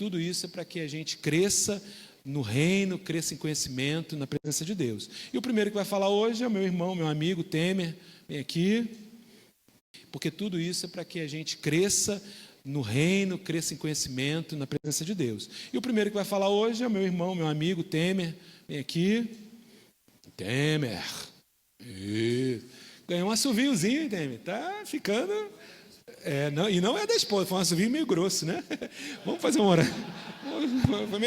Tudo isso é para que a gente cresça no reino, cresça em conhecimento, na presença de Deus. E o primeiro que vai falar hoje é o meu irmão, meu amigo Temer. Vem aqui. Porque tudo isso é para que a gente cresça no reino, cresça em conhecimento, na presença de Deus. E o primeiro que vai falar hoje é o meu irmão, meu amigo Temer. Vem aqui. Temer. Ganhou um assoviozinho, Temer. Tá ficando... e não é da esposa, foi um assovio meio grosso, né? Vamos fazer uma oração. Foi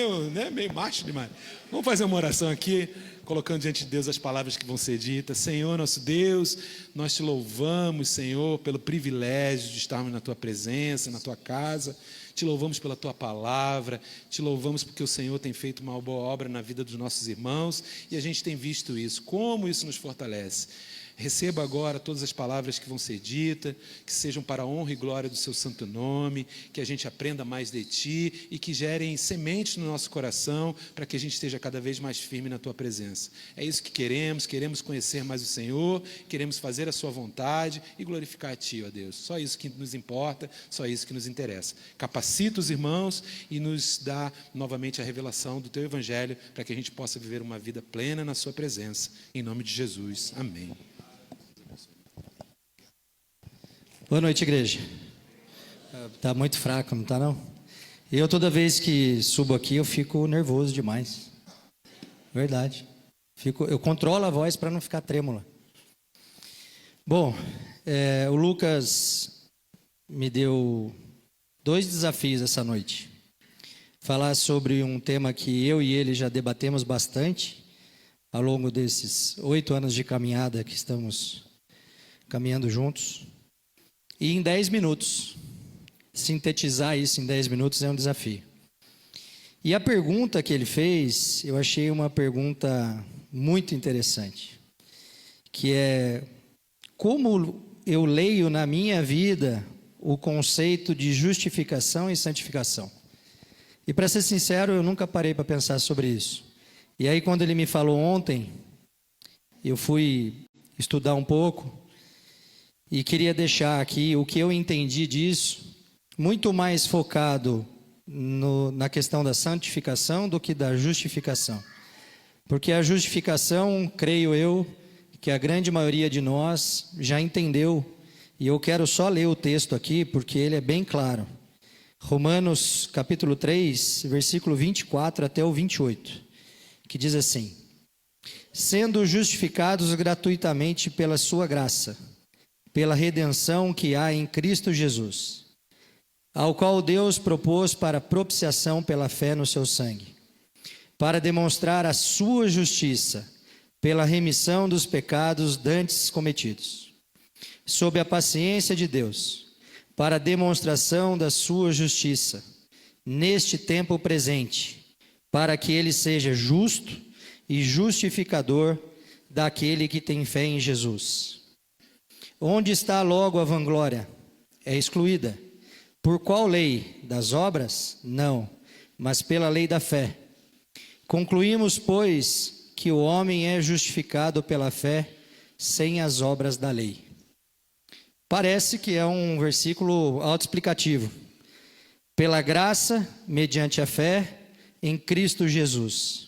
meio macho demais. Vamos fazer uma oração aqui, colocando diante de Deus as palavras que vão ser ditas. Senhor, nosso Deus, nós te louvamos, Senhor, pelo privilégio de estarmos na tua presença, na tua casa. Te louvamos pela tua palavra, te louvamos porque o Senhor tem feito uma boa obra na vida dos nossos irmãos e a gente tem visto isso, como isso nos fortalece. Receba agora todas as palavras que vão ser ditas, que sejam para a honra e glória do seu santo nome, que a gente aprenda mais de ti e que gerem sementes no nosso coração para que a gente esteja cada vez mais firme na tua presença. É isso que queremos conhecer mais o Senhor, queremos fazer a sua vontade e glorificar a ti, ó Deus. Só isso que nos importa, só isso que nos interessa. Capacita os irmãos e nos dá novamente a revelação do teu evangelho para que a gente possa viver uma vida plena na sua presença. Em nome de Jesus. Amém. Boa noite, igreja. Está muito fraco, não está não? Eu toda vez que subo aqui eu fico nervoso demais. Verdade. Eu controlo a voz para não ficar trêmula. Bom, o Lucas me deu 2 desafios essa noite. Falar sobre um tema que eu e ele já debatemos bastante ao longo desses 8 anos de caminhada que estamos caminhando juntos. E em 10 minutos, sintetizar isso em 10 minutos é um desafio. E a pergunta que ele fez, eu achei uma pergunta muito interessante, que é: como eu leio na minha vida o conceito de justificação e santificação? E para ser sincero, eu nunca parei para pensar sobre isso. E aí quando ele me falou ontem, eu fui estudar um pouco, e queria deixar aqui o que eu entendi disso, muito mais focado na questão da santificação do que da justificação. Porque a justificação, creio eu, que a grande maioria de nós já entendeu, e eu quero só ler o texto aqui, porque ele é bem claro. Romanos capítulo 3, versículo 24 até o 28, que diz assim: sendo justificados gratuitamente pela sua graça, pela redenção que há em Cristo Jesus, ao qual Deus propôs para propiciação pela fé no seu sangue, para demonstrar a sua justiça, pela remissão dos pecados dantes cometidos, sob a paciência de Deus, para a demonstração da sua justiça, neste tempo presente, para que ele seja justo e justificador daquele que tem fé em Jesus. Onde está logo a vanglória? É excluída. Por qual lei? Das obras? Não, mas pela lei da fé. Concluímos, pois, que o homem é justificado pela fé sem as obras da lei. Parece que é um versículo autoexplicativo. Pela graça, mediante a fé, em Cristo Jesus.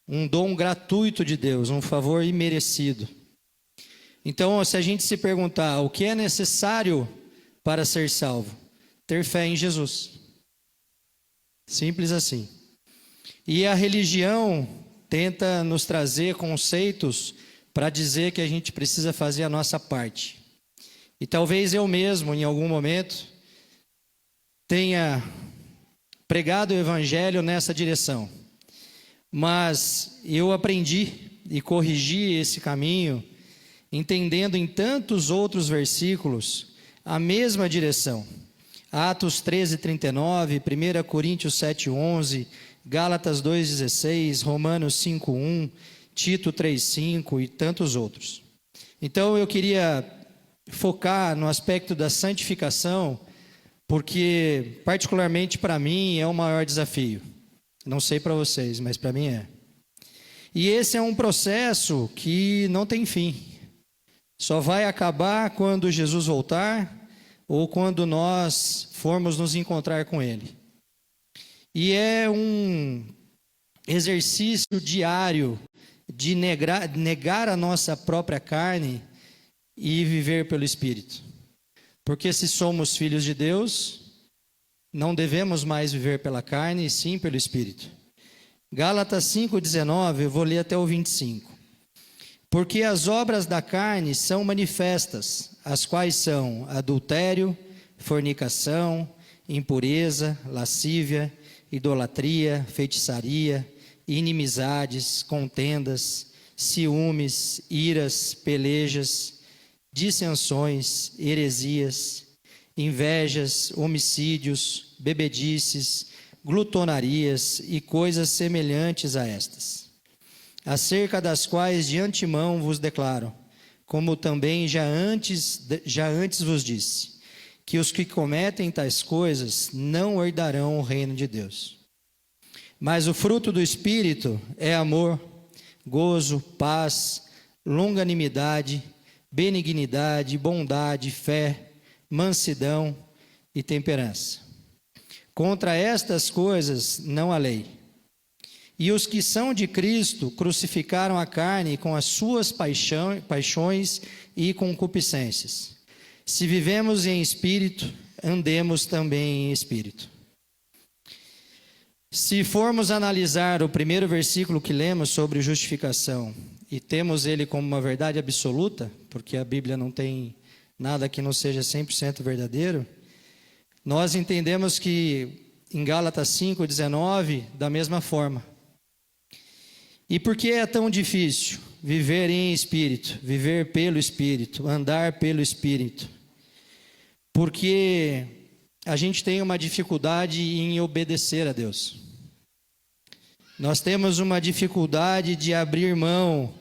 Um dom gratuito de Deus, um favor imerecido. Então, se a gente se perguntar o que é necessário para ser salvo, ter fé em Jesus. Simples assim. E a religião tenta nos trazer conceitos para dizer que a gente precisa fazer a nossa parte. E talvez eu mesmo, em algum momento, tenha pregado o evangelho nessa direção. Mas eu aprendi e corrigi esse caminho, entendendo em tantos outros versículos a mesma direção. Atos 13:39, 1 Coríntios 7:11, Gálatas 2:16, Romanos 5:1, Tito 3:5 e tantos outros. Então eu queria focar no aspecto da santificação, porque particularmente para mim é o maior desafio. Não sei para vocês, mas para mim é. E esse é um processo que não tem fim. Só vai acabar quando Jesus voltar ou quando nós formos nos encontrar com Ele. E é um exercício diário de negar a nossa própria carne e viver pelo Espírito. Porque se somos filhos de Deus, não devemos mais viver pela carne, e sim pelo Espírito. Gálatas 5,19, eu vou ler até o 25. Porque as obras da carne são manifestas, as quais são adultério, fornicação, impureza, lascívia, idolatria, feitiçaria, inimizades, contendas, ciúmes, iras, pelejas, dissensões, heresias, invejas, homicídios, bebedices, glutonarias e coisas semelhantes a estas, acerca das quais de antemão vos declaro, como também já antes vos disse, que os que cometem tais coisas não herdarão o reino de Deus. Mas o fruto do Espírito é amor, gozo, paz, longanimidade, benignidade, bondade, fé, mansidão e temperança. Contra estas coisas não há lei. E os que são de Cristo crucificaram a carne com as suas paixões e concupiscências. Se vivemos em espírito, andemos também em espírito. Se formos analisar o primeiro versículo que lemos sobre justificação, e temos ele como uma verdade absoluta, porque a Bíblia não tem nada que não seja 100% verdadeiro, nós entendemos que em Gálatas 5,19, da mesma forma. E por que é tão difícil viver em espírito, viver pelo Espírito, andar pelo Espírito? Porque a gente tem uma dificuldade em obedecer a Deus. Nós temos uma dificuldade de abrir mão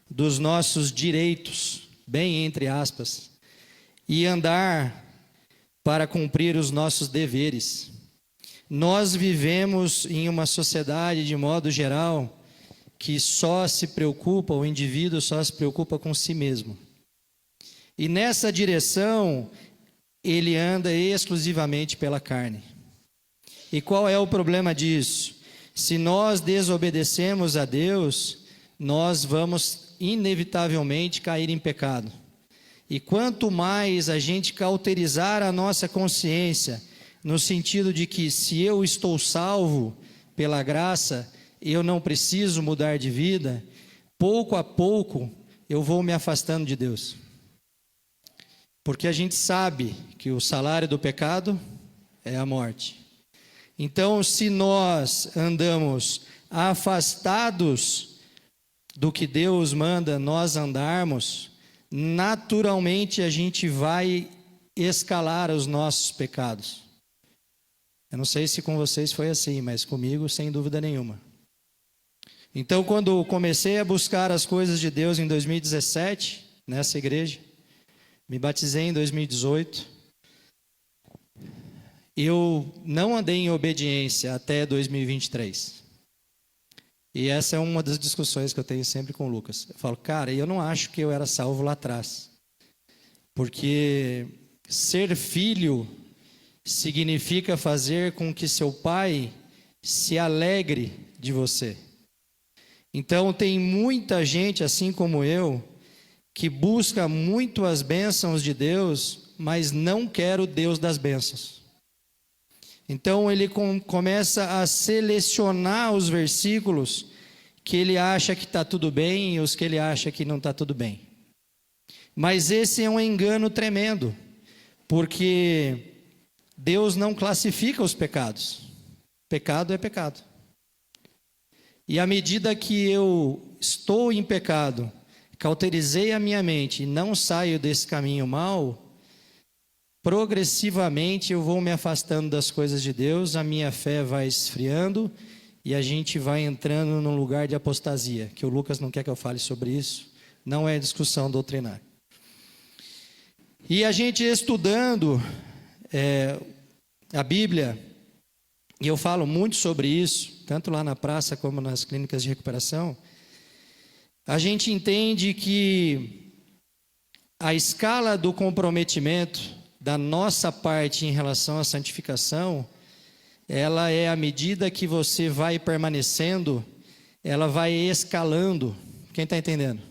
dos nossos direitos, bem entre aspas, e andar para cumprir os nossos deveres. Nós vivemos em uma sociedade, de modo geral, que só se preocupa, o indivíduo só se preocupa com si mesmo. E nessa direção, ele anda exclusivamente pela carne. E qual é o problema disso? Se nós desobedecemos a Deus, nós vamos inevitavelmente cair em pecado. E quanto mais a gente cauterizar a nossa consciência, no sentido de que se eu estou salvo pela graça, eu não preciso mudar de vida, pouco a pouco eu vou me afastando de Deus. Porque a gente sabe que o salário do pecado é a morte. Então, se nós andamos afastados do que Deus manda nós andarmos, naturalmente a gente vai escalar os nossos pecados. Eu não sei se com vocês foi assim, mas comigo, sem dúvida nenhuma. Então, quando comecei a buscar as coisas de Deus em 2017, nessa igreja, me batizei em 2018, eu não andei em obediência até 2023. E essa é uma das discussões que eu tenho sempre com o Lucas. Eu falo, cara, eu não acho que eu era salvo lá atrás. Porque ser filho significa fazer com que seu pai se alegre de você. Então tem muita gente, assim como eu, que busca muito as bênçãos de Deus, mas não quer o Deus das bênçãos. Então ele começa a selecionar os versículos que ele acha que está tudo bem e os que ele acha que não está tudo bem. Mas esse é um engano tremendo, porque Deus não classifica os pecados. Pecado é pecado. E à medida que eu estou em pecado, cauterizei a minha mente e não saio desse caminho mau, progressivamente eu vou me afastando das coisas de Deus, a minha fé vai esfriando e a gente vai entrando num lugar de apostasia, que o Lucas não quer que eu fale sobre isso, não é discussão doutrinária. E a gente estudando a Bíblia, e eu falo muito sobre isso, tanto lá na praça como nas clínicas de recuperação, a gente entende que a escala do comprometimento da nossa parte em relação à santificação ela é à medida que você vai permanecendo, ela vai escalando. Quem está entendendo?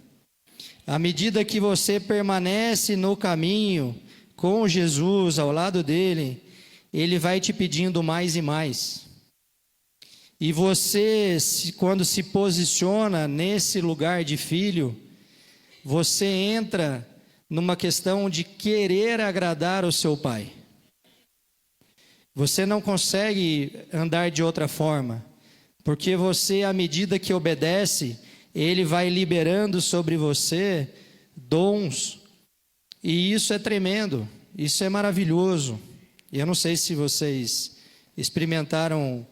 À medida que você permanece no caminho com Jesus, ao lado dele, ele vai te pedindo mais e mais. E você, quando se posiciona nesse lugar de filho, você entra numa questão de querer agradar o seu pai. Você não consegue andar de outra forma, porque você, à medida que obedece, ele vai liberando sobre você dons, e isso é tremendo, isso é maravilhoso. E eu não sei se vocês experimentaram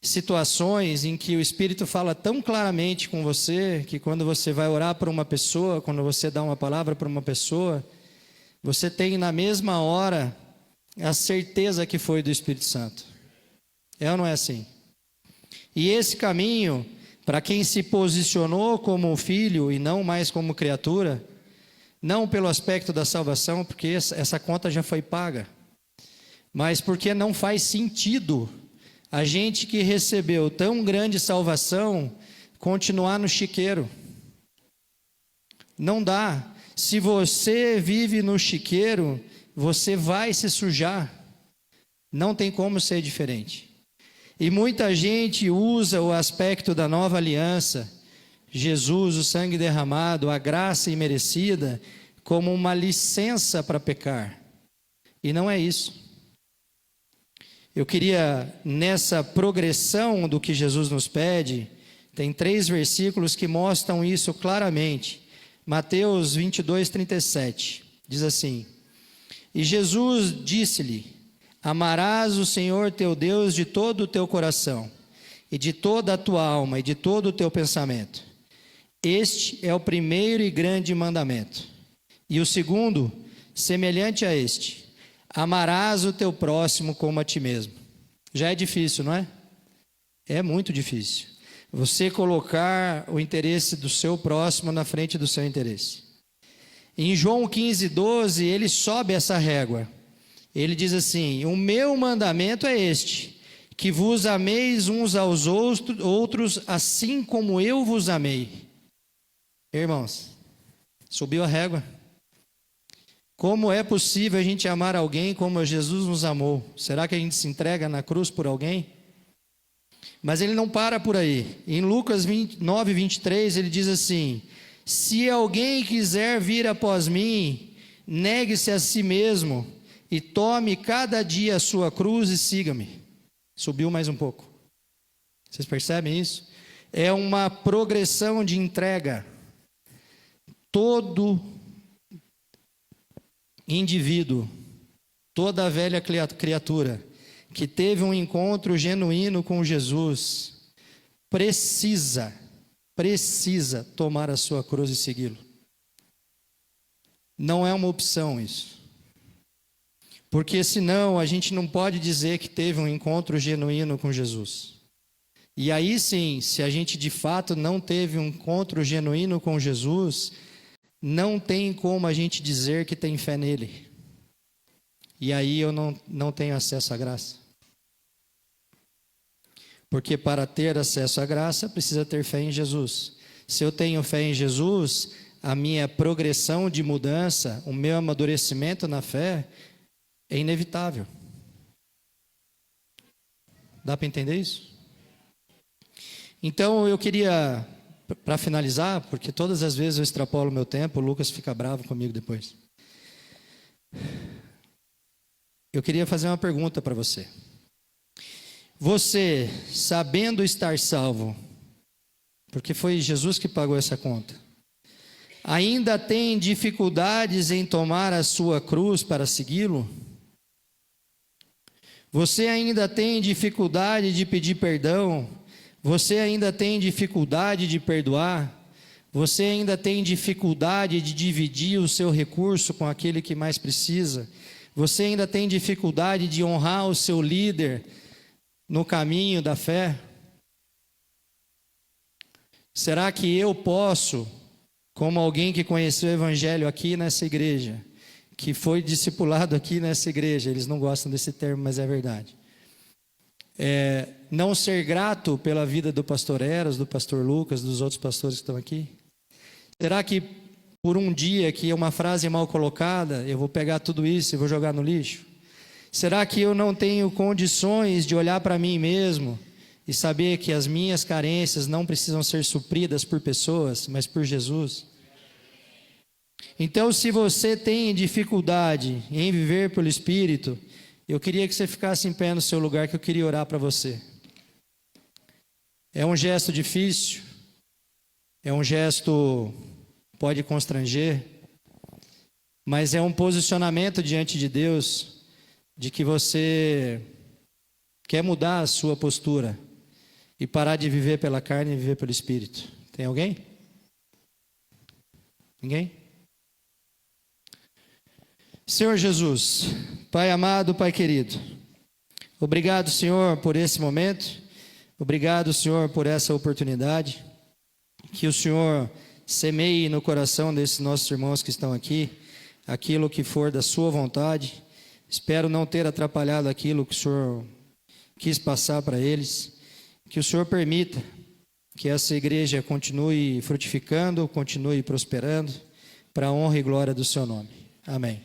situações em que o Espírito fala tão claramente com você, que quando você vai orar por uma pessoa, quando você dá uma palavra para uma pessoa, você tem na mesma hora a certeza que foi do Espírito Santo. É ou não é assim? E esse caminho, para quem se posicionou como filho e não mais como criatura, não pelo aspecto da salvação, porque essa conta já foi paga, mas porque não faz sentido a gente que recebeu tão grande salvação continuar no chiqueiro. Não dá. Se você vive no chiqueiro, você vai se sujar. Não tem como ser diferente. E muita gente usa o aspecto da nova aliança, Jesus, o sangue derramado, a graça imerecida, como uma licença para pecar. E não é isso. Eu queria, nessa progressão do que Jesus nos pede, tem 3 versículos que mostram isso claramente. Mateus 22, 37, diz assim: E Jesus disse-lhe: Amarás o Senhor teu Deus de todo o teu coração, e de toda a tua alma, e de todo o teu pensamento. Este é o primeiro e grande mandamento. E o segundo, semelhante a este: amarás o teu próximo como a ti mesmo. Já é difícil, não é? É muito difícil. Você colocar o interesse do seu próximo na frente do seu interesse. Em João 15, 12, ele sobe essa régua. Ele diz assim: o meu mandamento é este, que vos ameis uns aos outros, assim como eu vos amei. Irmãos, subiu a régua. Como é possível a gente amar alguém como Jesus nos amou? Será que a gente se entrega na cruz por alguém? Mas ele não para por aí. Em Lucas 9, 23, ele diz assim: se alguém quiser vir após mim, negue-se a si mesmo e tome cada dia a sua cruz e siga-me. Subiu mais um pouco. Vocês percebem isso? É uma progressão de entrega. Todo indivíduo, toda a velha criatura que teve um encontro genuíno com Jesus, precisa tomar a sua cruz e segui-lo. Não é uma opção isso. Porque senão a gente não pode dizer que teve um encontro genuíno com Jesus. E aí sim, se a gente de fato não teve um encontro genuíno com Jesus, não tem como a gente dizer que tem fé nele. E aí eu não tenho acesso à graça. Porque para ter acesso à graça, precisa ter fé em Jesus. Se eu tenho fé em Jesus, a minha progressão de mudança, o meu amadurecimento na fé, é inevitável. Dá para entender isso? Então eu queria, para finalizar, porque todas as vezes eu extrapolo o meu tempo, o Lucas fica bravo comigo depois. Eu queria fazer uma pergunta para você. Você, sabendo estar salvo, porque foi Jesus que pagou essa conta, ainda tem dificuldades em tomar a sua cruz para segui-lo? Você ainda tem dificuldade de pedir perdão? Você ainda tem dificuldade de perdoar? Você ainda tem dificuldade de dividir o seu recurso com aquele que mais precisa? Você ainda tem dificuldade de honrar o seu líder no caminho da fé? Será que eu posso, como alguém que conheceu o Evangelho aqui nessa igreja, que foi discipulado aqui nessa igreja, eles não gostam desse termo, mas é verdade. não ser grato pela vida do pastor Eras, do pastor Lucas, dos outros pastores que estão aqui? Será que por um dia que é uma frase mal colocada, eu vou pegar tudo isso e vou jogar no lixo? Será que eu não tenho condições de olhar para mim mesmo e saber que as minhas carências não precisam ser supridas por pessoas, mas por Jesus? Então, se você tem dificuldade em viver pelo Espírito, eu queria que você ficasse em pé no seu lugar, que eu queria orar para você. É um gesto difícil, é um gesto que pode constranger, mas é um posicionamento diante de Deus de que você quer mudar a sua postura e parar de viver pela carne e viver pelo Espírito. Tem alguém? Ninguém? Senhor Jesus, Pai amado, Pai querido, obrigado, Senhor, por esse momento, obrigado, Senhor, por essa oportunidade, que o Senhor semeie no coração desses nossos irmãos que estão aqui, aquilo que for da sua vontade. Espero não ter atrapalhado aquilo que o Senhor quis passar para eles, que o Senhor permita que essa igreja continue frutificando, continue prosperando, para a honra e glória do seu nome. Amém.